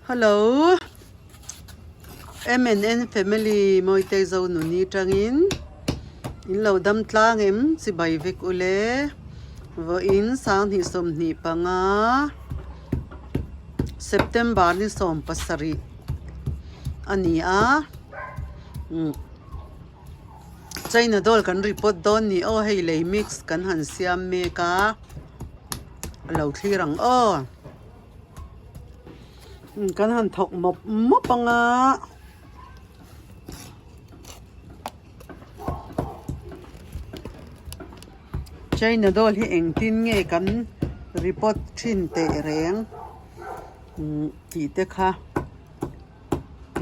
Hello MNN family moi te zo nu ni tangin in lo dam tlang em si bai vek ule vo in sang ni som ni panga September ni som pasari ani a Chaina dol kan report don ni o hei lei mix kan han siam me ka lo thirang o kan han thok mop panga Chaina dol hi eng tin nge kan report thin te reng ti te kha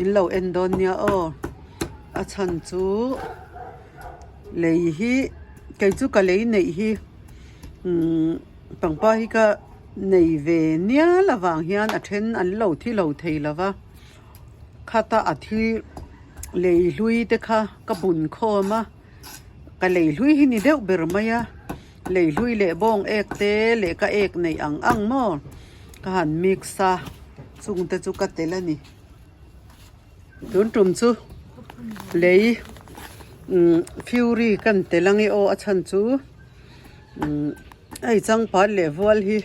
in lo endonia o a chan chu lei hi kai chu ka lei nei hi pangpa hi ka nei ve nia lawang hian a then an lo thi lo thei lawa khata a thi lei hlui te kha ka bun khoma ka lei hlui hi ni deuh ber maya lei hlui le bong ek te le ka ek nei ang mo ka han mixa chung te chu ka tel ani tun tum chu lei fury kan telangi o a chan chu ai chang pa le wal hi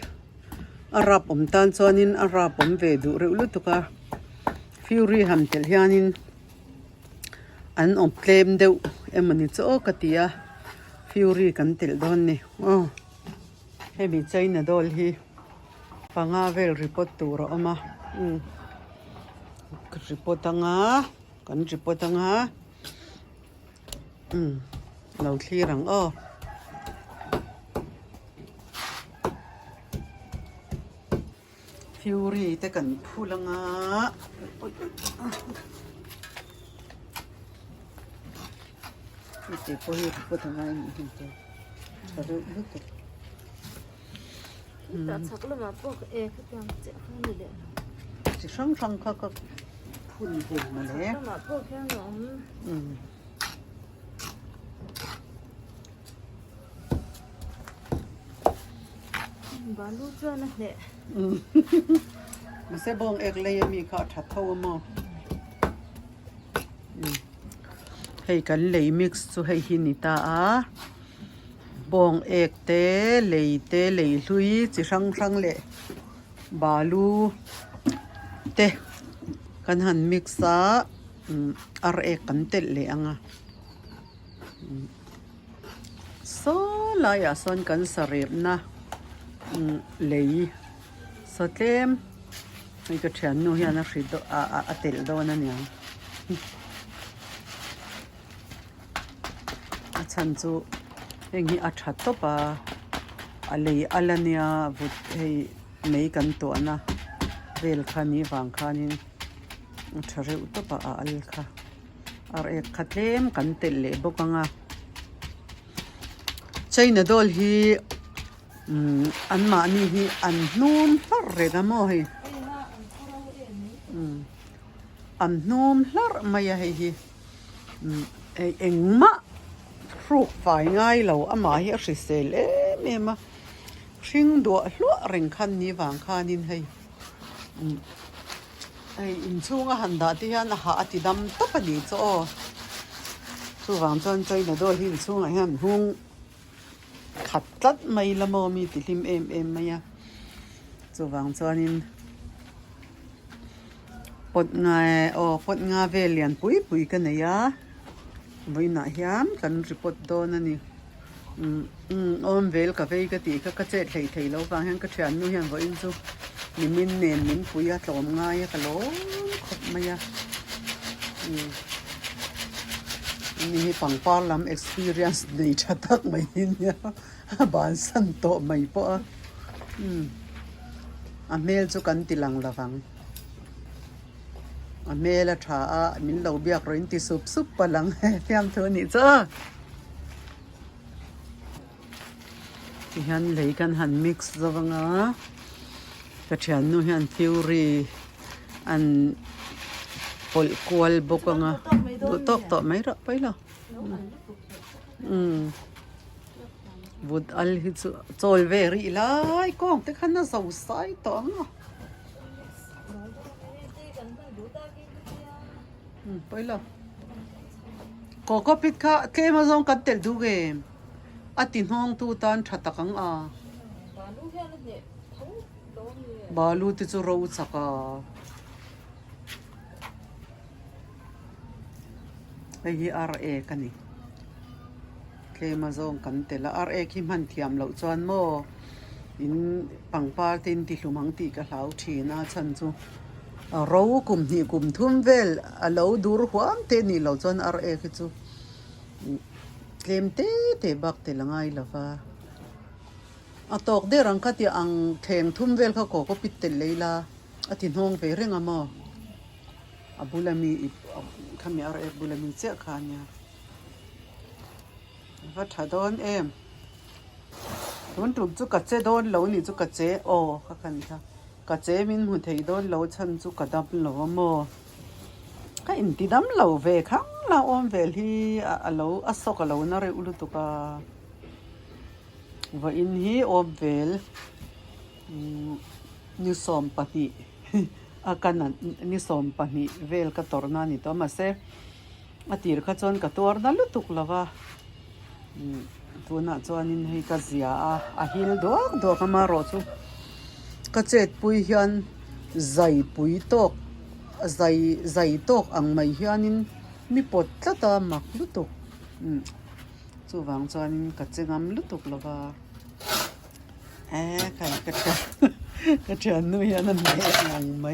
arap om tan chonin arap om ve du reulu tuka fury ham tel hianin an om claim deuh emani chu katia fury kan tel don ni hemi Chaina dol hi panga vel report tur oma report anga kan report anga lo thlirang o fury te kan phulanga ite po hi report anga ni hinte charo luto ta chakla ma pok e ka tam che khani le chi sang sang kha ka phun he ma le ma pok khan rom balu chana le ma se bong ek le mi kha that tho mo hei kan lei mix chu hei hi ni ta a bong ek te lei hlui chi sang sang le balu te kan han mixa ar ek kan tel le anga so la ya son kan sarep na lei so tlem ai ka thian nu hian a hri do a tel do na nia a chan chu engi a that to pa a lei alania vut hei mei kan to na vel khani wang khanin thare u to pa a al kha ar ek khatlem kan tel le bokanga Chaina dol hi an ma ni hi an hnum hlar re da mo hi an hnum hlar maya hi engma ruk fai ngai lo ama hi a hri sel me ma hring do hlua reng khan ni wang khanin hei ai in chunga handa ti hian a ha ati dam to pani cho chu wang chon Chaina dol hi chunga hian hung khat tlat mai lamo mi ti hlim em maya chu wang chuanin pot nga velian pui ka nei a voina hiam kan report don ani om vel ka vei ka ti ka che thei lo wang hian ka thian nu hian voin chu min nen min pui a tlom nga ya ka lo khop maya ni pangpar lam experience nei thatak mai nia ban san to mai po a mel chu kan tilang lawang a mel a tha a min lo biak roin ti sup palang fiam tho ni cha ti han lei kan han mix zawanga ka thian nu hian fury an pol kwal bokanga do tok to mai ra paila vut al hi chu chol ve ri lai kong te khan na zo sai to nga ไปละก็ปิดค่ะเคมาส่งกันเต็มดูเกมอาทิตย์ห้องตูตันชัดตะกังบาลูติจูรูสักไอ้ RA กันนี่เคมาส่งกันเต็มละ RA คิมหันเทียมเหล่าจวนโมอินปังปาตินติลุมังติกับเหล่าทีน่าฉันจูเรากุมนี่กุมทุ่มเวลเหล่าดูร์หัวเตนี่เหล่าจวน RA คือจูเคลมเตบักเตลังไงล่ะฟ้าตอกเดรังคัดยังแข่งทุ่มเวลเขาก็ปิดเตเลยละอาทิตย์ห้องไปเร่งอะมอบุลามีขมีอะไรบุลามีเจ้าขานเนี่ยว่าถ้าโดนโดนถูกจุกกระเจโดนเหลานี่จุกกระเจโอ้ข้ากันค่ะกระเจมินหุ่นเทยโดนเหลาฉันจุกกระดับเหลาโมก็อินติดำเหลาเวข้างเราอมเวลีเหลาอสกเหลานาเรอุลุตุกาว่าอินฮีอมเวลนิสอมปฏิอาการนั้นนิสอมปฏิเวลกัตอร์นานี่ตัวมาเซอตีร์ขจรกัตอร์นั่นลุตุกละว่าตัวน่ะจวนนินให้กัจยาฮิลดอกมารอชูกัจเจตปุยฮันใจปุยตกใจตกอังไม่ฮันินมีปดละตามักลุตุกจูวังจวนนินกัจเจงามลุตุกละว่าใครกัจเจนุยนั่นแหละงังไหม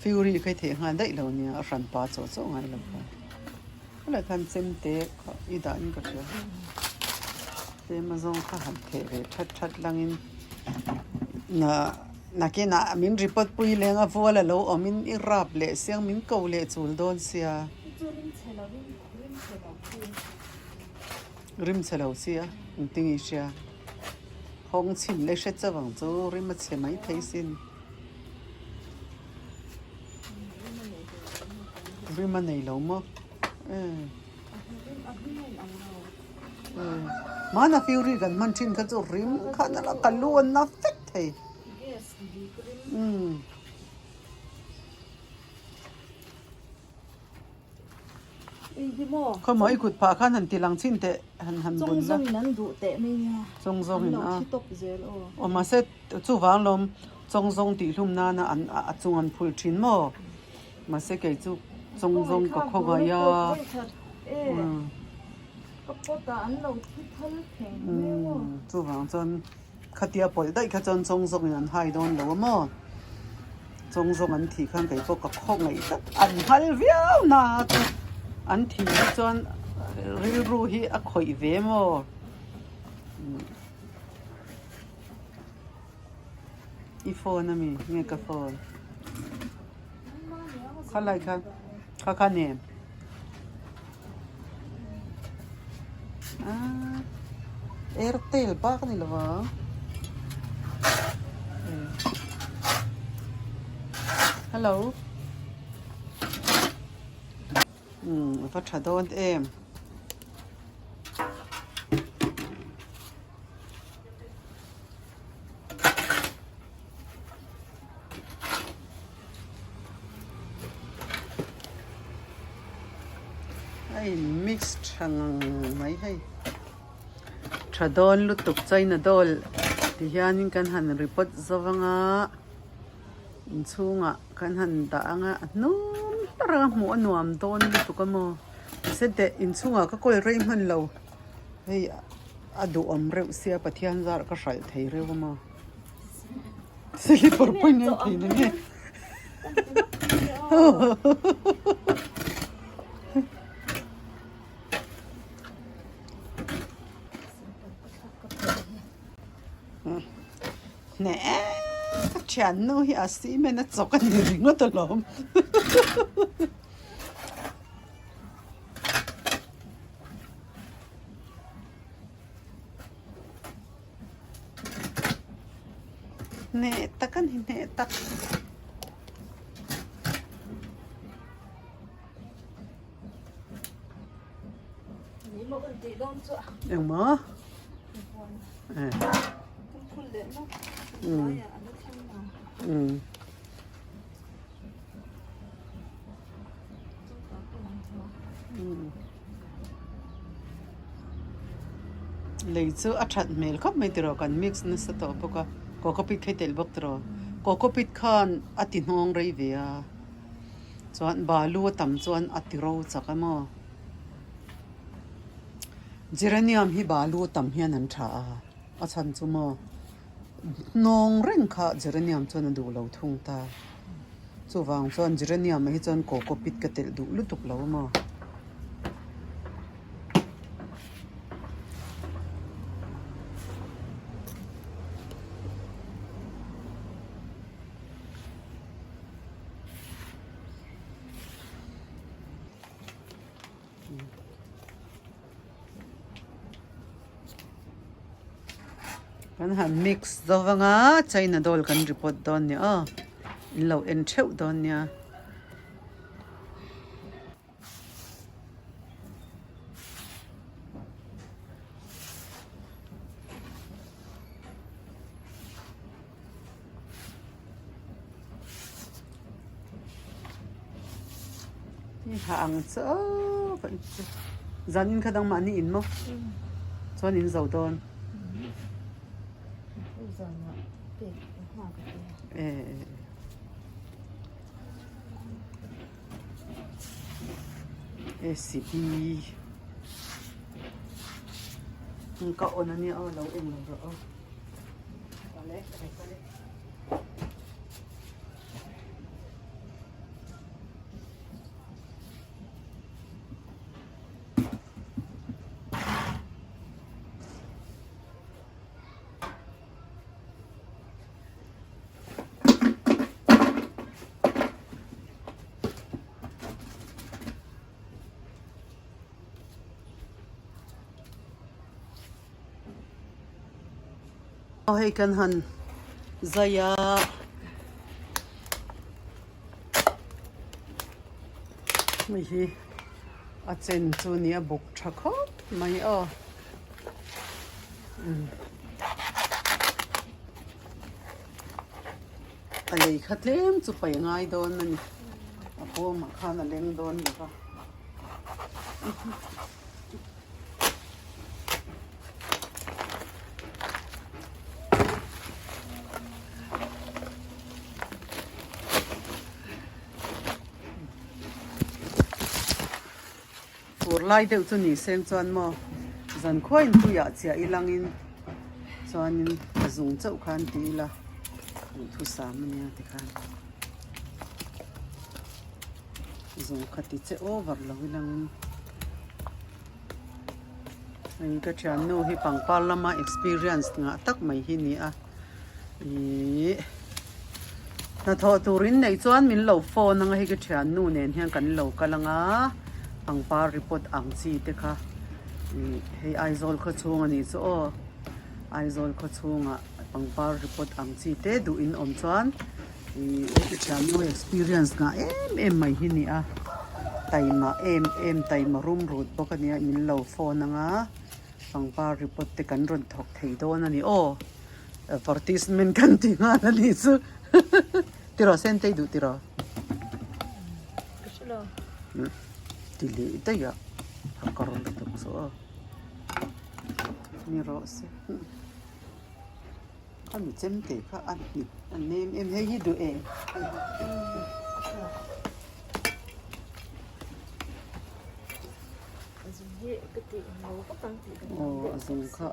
ฟิวรี่เคยเถียงกันได้แล้วเนี่ยรันป้าโจ้ไงล่ะค่ะอะไรกันเซมเตะอีด่านก็เชื่อเตะมาส่งข้าหันเทเรชัดลังอินนักน่ะมินริปอดปุยเลงอ่ะฟัวละโลมินอิรับเละเสียงมินเกาเละจูลโดนเสียริมเชลเสียติงอีเชียห้องชินเล็กเช็ดจะหวังจูริมเชไม่ไทยสินริมมันไหนเหลามั้งมาหน้าฟิวรี่กันมันชินเขาจะริมขันอะไรกันล้วนนับเฟกเทเขาหมายขุดผ่าขันหันตีลังชินเตะหันบนละนั้นดูเตะไม่เนี่ยจงอินที่ตกเจลโอ้มาเสร็จจู่วางลมจงตีลุ่มนานะจงอันพูดชินมั้งมาเสร็จไก่จู่จงก็ข้องายาก็ปวดอันเราที่ทะเลแข็งจู่วางจนขัดยาปล่อยได้ขจรจงอันหายโดนแล้วมั้งจงอันที่ข้างไก่พวกก็ข้องไอ้อันฮัลเวียวนาอันที่จนรู้ฮีอะคอยเวมั้งอีโฟนนะมีเงี้ยกับโฟนข้าอะไรครับข้าเนี่ยเอร์เทลปากนี่หรอวะฮัลโหลพัชโดนมิกซ์ช่างไม่ให้ชาดอนลุตุกใจนะดอลที่ยานิกันหันริปอตซะวังอินซูงกันหันตานุ่มตระหัวนวมโดนลุตุกโมเสด็จอินซูงก็คอยเริ่มหันเราเฮ้ยดูเร็วเสียปะเทียนจาร์ก็ใส่ไทยเร็วมาสิลิปอร์ปุ่นยังทีนึงเนี่ยเนี่ยฉันนู้ยอาศัยมันจะกันดีริงก็ตลอดเนี่ยตักกันเนี่ยตักนี่มันตีโดนจ้ะอย่างมั้งคุณเล่นมั้ง เลยซื้ออัดชัดเมลครับไม่ตรอกันมิกซ์นั่นสต๊อปก็ก็ปิดให้เตลบักตรอก็ปิดขันอัติน้องไรเวียส่วนบาลูต่ำส่วนอัติโรสักมั้งเจรเนียมฮิบาลูต่ำเฮียนันชาอาชันจุมน้องเร่งค่ะเจรเนียมส่วนดูเราทุ่งตาส่วนส่วนเจรเนียมไม่ส่วนก็ปิดกระเตลดูลุตุกเรามั้งกันหันมิกซ์ดอวังใช้นาดอลกันรีพอร์ตดอนเนี่ยเราเอ็นเชวดอนเนี่ยนี่ห่างเจ้าจันขดังมันนี่อินมั้งส่วนอินเสาดอน SCP ก็โอนอันนี้เราเองเราอะไรเอาให้กันหันใจไม่ใช่อาเจนจูเนียบุกชักไม่อะไรขัดเล่มจะไปง่ายโดนนั่นพวกมาข้านั่นเล่งโดนหรือเปล่าไล่เดี๋ยวจะหนีเส้นจวนมั้งจันค่อยตัวอยากเสียอีหลังอินจวนอินส่งเจ้าขันตีละทุสามเนี่ยที่ขันส่งขัดติเจ้าโอเวอร์ละอีหลังอันนี้ก็จะโน้ให้ปังปาลมา experience งะตักไม่หินี่น่าทอตูรินในจวนมินเหล่าโฟนนั่งให้ก็จะโน้เนี่ยเฮียกันเหล่ากันละงะอังปาริปอตอังซีเตค่ะให้ไอโซลขชงอันนี้จ้ะไอโซลขชงอ่ะอังปาริปอตอังซีเตดูอินอมชวนฉันมี experience งะไม่หินี่ไตมาไตมารุมรูดบอกกันเนี่ยมินเหล่าโฟนนะอังปาริปอตเตกันรอนถกไทยโดนอันนี้advertisement กันที่งานอันนี้จ้ะติรอเซนเตดูติรอTili itu ya, akaron itu so. Ni rose. Kami cemte ka anem hei du azung ka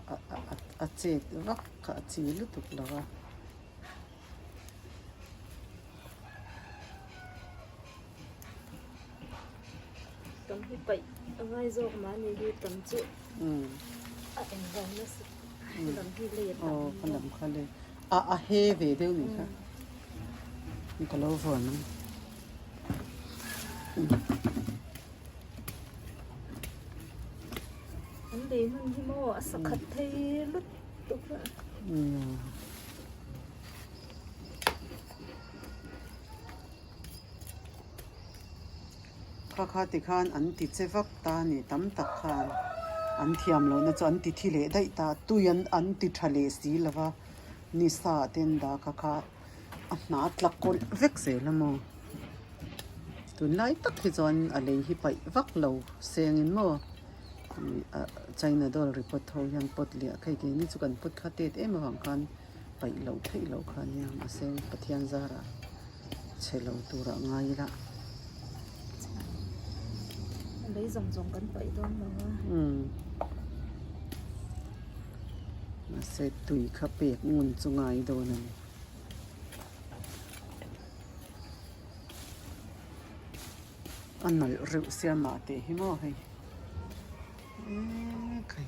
acet vak ka cilu tuk lawa. Tầm hi bảy, ngay rồi mà này đi tầm chỗ. Em gần nó sẽ tầm hi liệt. Tầm khai liệt. He về đâu nhỉ ka? Ni kalau phone nang. Anh đi mình hi mo sắc khát thấy lút tục ra.ข้าติขันอันติเจฟักตานี่ตั้มตักขันอันเทียมเราเนี่ยจะอันติที่เละได้ตาตุยันอันติทะเลสีละวะนิสาเต็นดาข้า หนาตะกอนเวกเสละมอตุนไล่ตักที่จอนอะไรที่ไปวักเหลาเสียงอินมอChainaดอลริปอตทยันปดเลียใครกินนี่จุกันปดคาเตตมาฟังกันไปเหลาที่เหลาคันยังมาเสียงปะเทียนซาระเชลาตัวระง่ายละlấy dòngกันไปต้นมามาเสร็จตุยขับเปียกงุนจุงไงโดนอันนั้นเรื่องเสียมาเตะหิมะให้ใคร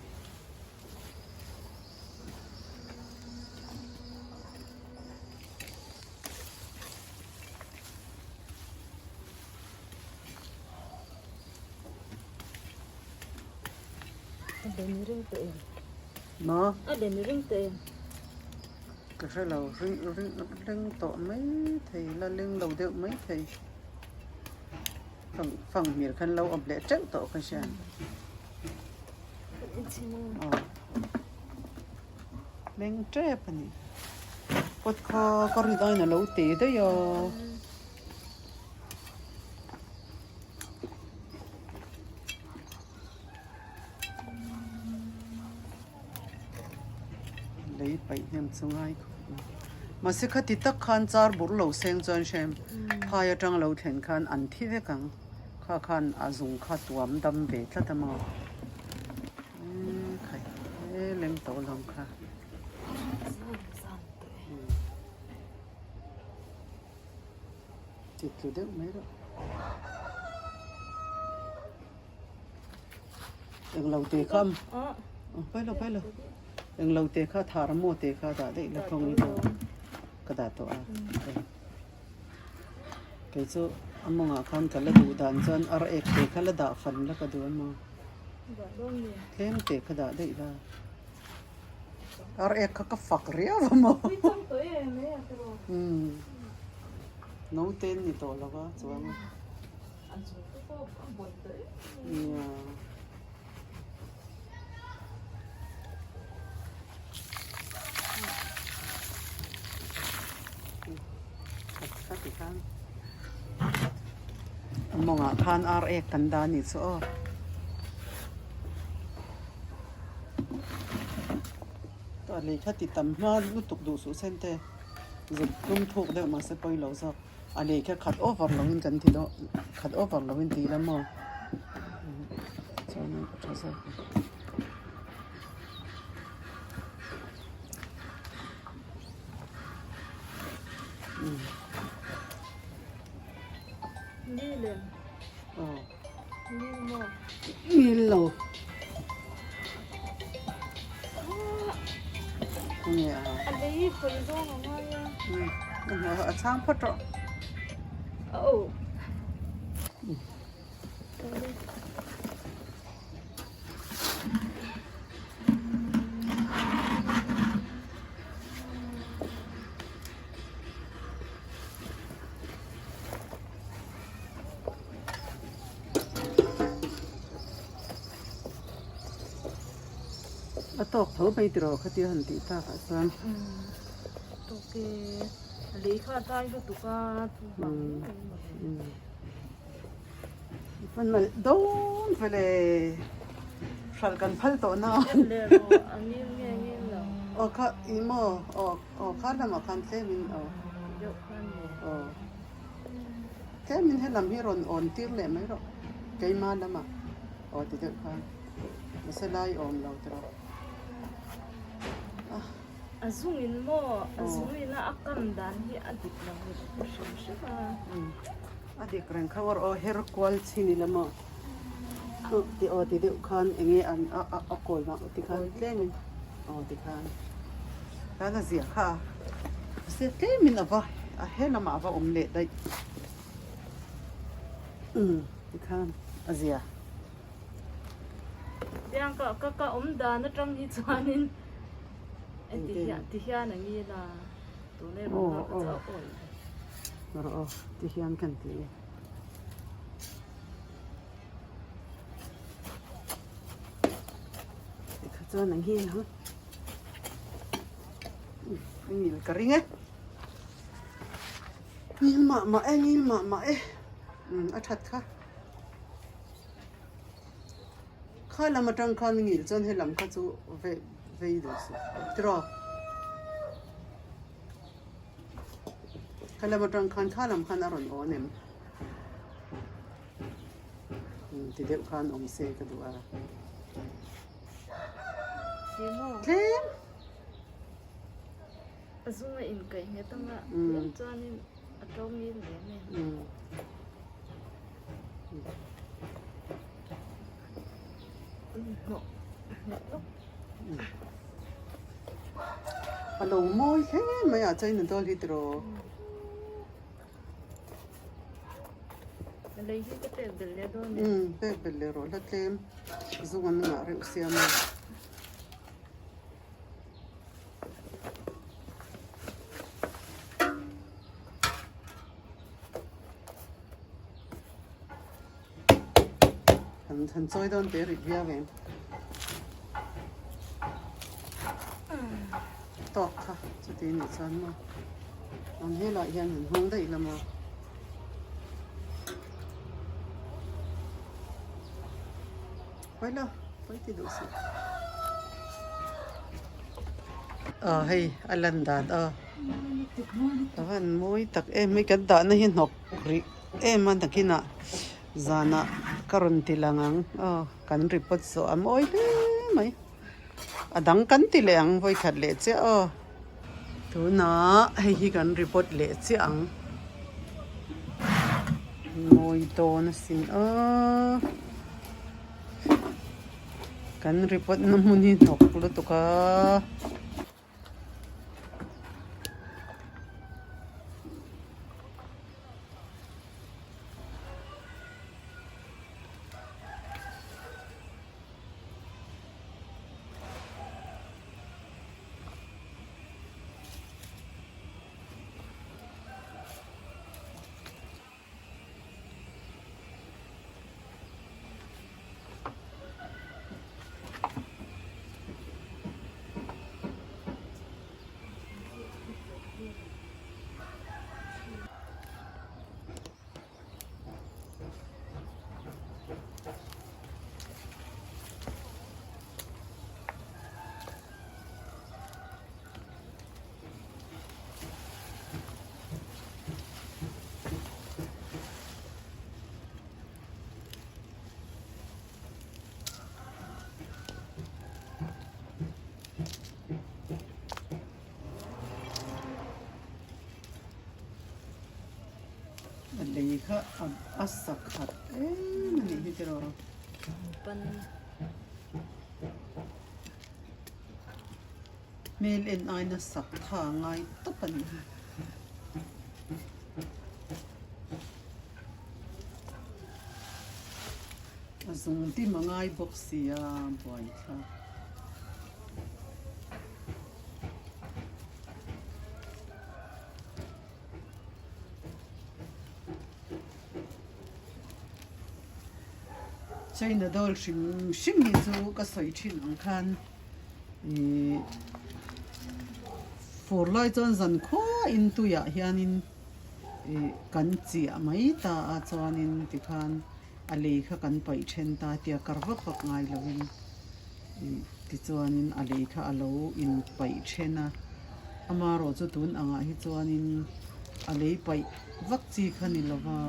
เดินเรื่องตัวเองเนาะเดินเรื่องตัวเองก็ใช่เราเรื่องต่อไม่ไทยละเรื่องเราเดียวไม่ไทยฝั่งเมียคันเราอบเละจังต่อกันใช่เล่งเจ็บปะนี่ปวดคอก็รีดอยน่ะเราเตะด้วยอ่ะเลยไปเยี่ยมสงายมาสิคติตักขันจาร์บุรุษเซงจอนเชมพายจังเราเห็นขันอันที่เวกังข้าขันอาจุงข้าตัวมดำเบ็ดละทำไมใครเล่นโตลงค่ะติดอยู่เด็กไหมล่ะยังเราเตะคำไปเลยยังเราเตะข้าทารโมเตะข้าด่าได้แล้วคงนี้กระดาษตัวเกี่ยวกับมองอาคันกันแล้วดูด่านจนอะไรเอกเตะข้าแล้วด่าฟันแล้วก็ดูมาเล่นเตะข้าด่าได้ละอะไรเอกข้าก็ฝักเรียวมั้งน้องเต้นนี่ตัวแล้วก็สวยมั้งเนี่ยมองอาคารอาร์เอกันดานิสโอตัวเล็กถ้าติดตามมาลุตุกดูสุเซนเตจะนุ่มถูกเดี๋ยวมาสปอยเราสักอะไรแค่ขัดโอเวอร์เราวินกันทีเดียวขัดโอเวอร์เราวินทีแล้วมั้งใช่ไหมใช่นี่เลยนี่หมดนี่เหรอเนี่ยอันนี้คุยด้วยของมันเนี่ยช่างพัดรอโอ้ตอกเถอะไปตรอเขาที่หันติตาค่ะส่วนตัวเกลีข้าได้ก็ตุกาตุบังมันโดนไปเลยฟัลกันพัลตัวน่ะเลยอันนี้เนี่ยแล้วข้าอีโมข้าทำกันเซมินเยอะขนาดนี้เซมินให้ลำให้รอนอ่อนตีเลยไหมหรอไกมาแล้วมาติดเด็กค่ะไม่ใช่ไล่อ่อนเราตรอazungin mo azungin na akam dan hi adik lang ito siya adik ren khawar hair quality ni lama ti de khan enge an akol ma ti khan tlemin ti khan kana zia kha se tlemin ava a hena ma ava omlet dai ti khan azia yang ka omda na tang hi chanin tihian ang iyi na tunay mo na katsapon. Oo, tihian kan ti. Ikatsuan ang hiyan ha. Ang il ka rin eh. งิลมาเอ้งิลมาเอ้อัดค่ะข้าลำมาจังคันงิลจนให้ลำข้าจูเวดูสิตรอข้าลำมาจังคันข้าลำคันอร่อยอ่อนเอ็มทีเดียวคันอมเซก็ดูอะไรเล่มซุ่มอินไก่เนี่ยต้องละเลี้ยงจานนี่เรามีเหรียญเนี่ยฮัลโหลมอยแค่ไม่อาจจะนั่นตัวลิตรอะไรที่ก็เตะเบลล์ด้วยเตะเบลล์รอแล้วเต็มซุกันงาเรื่องเสียมาฉันช่วยโดนเตะริบยาเองตอกค่ะจะตีหนึ่งชั้นมาอันนี้ละยันหนึ่งห้องได้ละมาไปละไปที่ดูสิให้อลันดาแต่ว่ามุ้ยตักไม่กันดานะหินหกริมันตักหินะzana karon tilangang kan report so am oi le mai adang kan tilang voi khat le che tu na hi kan report le che ang moi to na sin kan report na muni nok lo to kaเลยค่ะอัศขัดมันนี่ที่เราปันเมลเอ็นไอน่ะสักทางไงตบปันส่งที่มังไงบ็อกซี่บ่อยค่ะChaina dol shim ni zu ka soi thin ang khan for lai chon zan kho in tu ya hianin kan chi mai ta a chuanin ti khan ale kha kan pai then ta tia karwa pak ngai lovin ti chuanin ale kha alo in pai thena amaro chu tun anga hi chuanin ale pai vak chi khani lova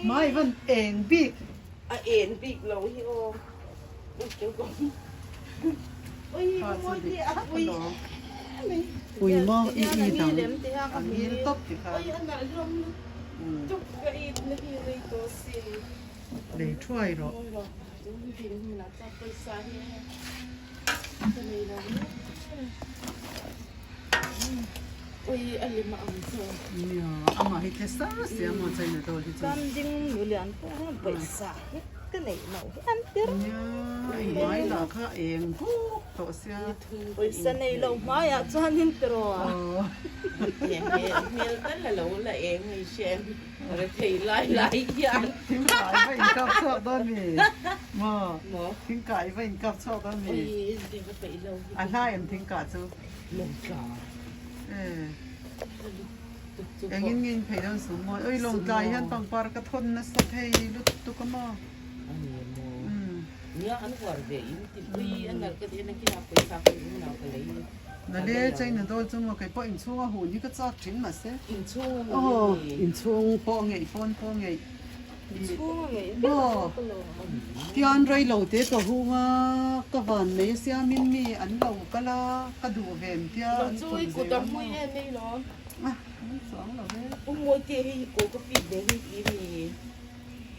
ไม่มันเองบิ๊กเอ็นบิ๊กเราฮิโอเจ้าของโอ้ยโอ้ยที่ปุยมองอีดังอันนี้ตบสิค่ะโอ้ยอันนั้นลมจุกกระอีนเลยเลยตัวสิเลยช่วยหรอจุกดินมันจะไปใส่จะเลยเราโอ้ยอะไรมาอันเจ้าเนี่ยอามาให้เทสซ่าเสียมาใจในตัวที่จำจริงอยู่เรียนพวกไปสายก็ไหนเมาอันเดียวเนี่ยไม่หรอกค่ะเองพวกตัวเสียไปสนในเราไม่อยากจะนินตรอ Mẹ rất là lâu là em hay xem rồi thì lại dạ ทิ้งไก่ไว้กับชอบต้นนี่มา mỏ ทิ้งไก่ไว้กับชอบต้นนี่ ôi thì có phải lâu อะไรเอ็มทิ้งไก่ซู lâu cả เอออย่างงี้เพดานสูงมากเอ้ยลงใจยันปังปารกระทนนะสักให้ลุกตุกมา anh em mỏ อืม nhớ anh gọi về im thì tuy anh là cái này cái nào phải sao cũng nào phải lấy นั่นเลยใจนั่นโดนจุ่มกับปอยอินช่วงหูนี่ก็จัดถึงมาเสีย in chung โอ้อินช่วงปองไงปอนปองไง ช่วงไง โอ้ ก็ลง ที่อันไรเหล่าเตะก็หัวก็วันนี้เสียมินมีอันเหล่าก็ละก็ดูเห็นที่อั rồi นคน chui เดี của ยว tao mũi em đây nó อ่ะสองเหล่าเว้ย ông mua tiền thì cô có bị đến cái gì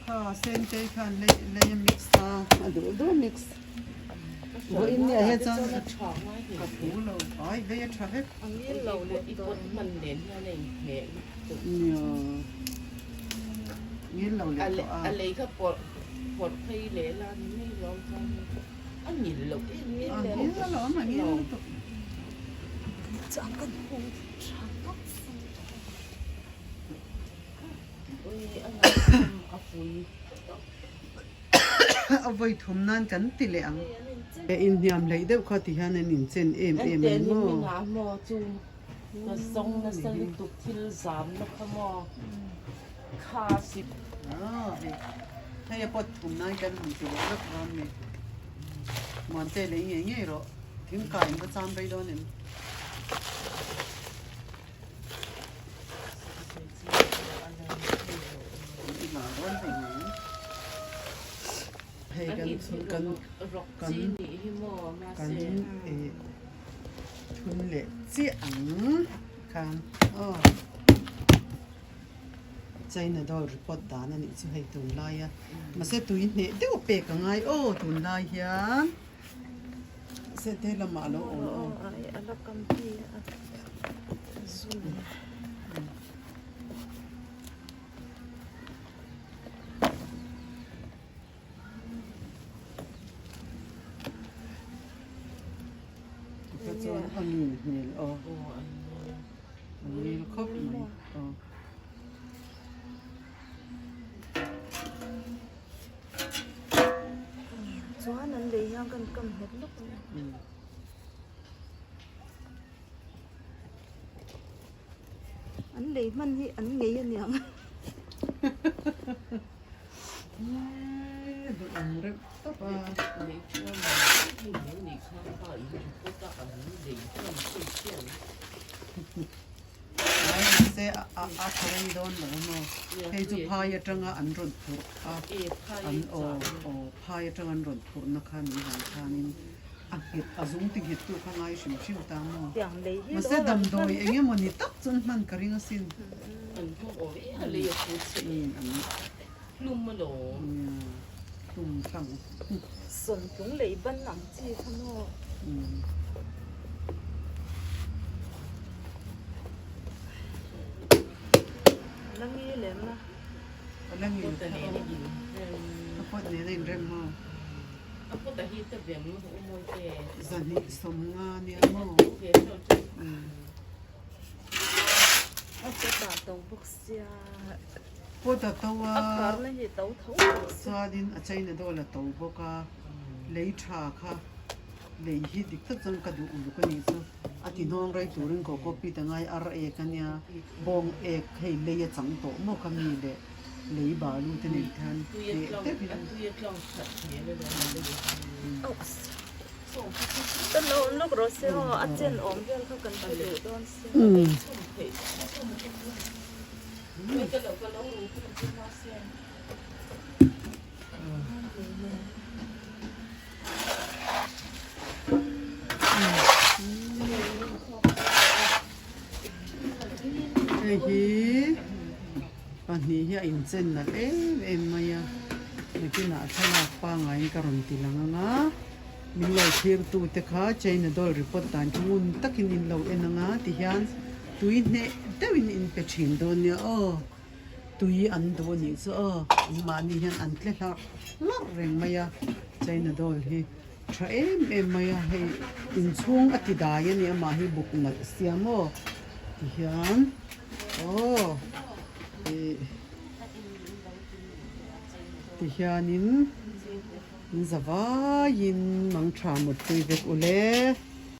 ค่ะเส้นใจค่ะเลยมิกซ์อ่ะดูมิกซ์ rồi in nhà hết cho trơn. nó tròn quá thì กับหูเราอ๋อเลยทราฟิก อันนี้ cái เรา lâu เด็ để ด ít ตัว con mình đến nhà này mẹ เนี่ยงี้เราเลย anh ก็อ่ะ lấy cái bột phi để làm mấy lon con anh nhìn lục cái อันนี้ก็หรอมางี้ จะกันหูช้างก็ ôi anh làm à phùi เอาไว้ทุ่มนั่นกันติเลยอังแต่อินยามเลยเดี๋ยวเขาที่ฮันนินเซนเอ็ม anh มัน tiền โม่ thì mình làm mò chung nó xong nó sẽ liên tục thiên giảm nó không mò khá xịt อ๋อถ้าอย่าปดทุ่มนั่นกันมันจะรักความเนี่ยมันเตะเลยอย่างเงี้ยหรอถึงกายมันจำไปโดนเนี่ยอีกหลายวันไปไหนให้กันกัน rọc chi nỉ hi mò mà กัน sẽ ทุนเละเจียงค่ะอ๋อใจน่ะดอริปอดดานั่นนี่จะให้ตุนลายอ่ะมาเสตุยเนี่ยเดี๋ยวเปกง่ายโอ้ตุนลายยะเสเทละมาโลโอ้โอ้ ไอ้อันละกำพีอ่ะสุน ก็จะอันนี้นี่อ๋อ ồ anh อันนี้ครบไหมอ๋อ จ้านั้นเลยยังกันกำเห็ดลูก อืม อันเลยมันที่อันงี้อันยัง ดูอันเร็วต่อไป lấy cho mà thì nếu nỉ không phải thì cô ta ở để cho nó tự chuyện เสอาทรีโดนหรือไม่ให้จุพายจังอันรถถูกอ่ะ ê khai อันโอพายจังอันรถถูกนะคะนี่หางทานินอ่ะเห็ดอาจุงติเห็ดตัวข้างในชิมตามมั้ง อย่างเลยที่ มันเสดำโดยเองมันนี่ตักจนมันกระริงสิน anh không ổi là lấy phụ อื chị มอันนี้ lùm mà đổ ตุ่มตั้ง ส่วนถุงเลยบ้านหลังจีข้างนอก อืม แล้วงี้เลยนะ แล้วมี cô ta này nó nhìn ข้าวโพดนี้ได้เริ่มมา cô ta hi ta về nó cũng mua chè จันนี่สมงานเนี่ยมั้ง về cho chị อืม เอาจะตัดตรงพวกเสีย พวกตัว อากาศเลยที่เตาเท้า ซาดินอาจารย์โดนละตัวพวกเลยชาค่ะเลยฮิดิกตักจังกระดูกลูกนี่ซูอาทิตย์น้องไรตัวนึงก็ปีตั้งไงอะไรกันเนี่ยบองเอกให้เลยจังโตโมคามีเลยเลยบาลูเทนิทัน tôi เด็ yên ก lòng เด็ก anh tôi yên lòng thật thế bây giờ là bây giờ แต่เราลูกรถเสียอาเจนอมเรื่องเขากันไปดูตอนเสีย อืม không thể mấy cái lẩu thì không hoa sen เฮ้ยปันนี้เฮียอินเซนนะเอ็มมายาไม่กินอาชนะปังไงการันตีลังงามิลายเทียร์ตูเตค้าใจน่ะดอลรีพอร์ตตันจุนตักินอินเลวเอ็นงาที่ฮันตุยเนี่ยเดวินอินเปชินโดนเนี่ยตุยอันโดนนี่ซะมานี่ฮันอันเทล่าลักเร่งมายาใจน่ะดอลเฮทราเอ็มมายาให้อินช่วงอติดายเนี่ยมาให้บุกนัดเสียโม ti hian oh ti hianin zawa in mang tha một tui vek ule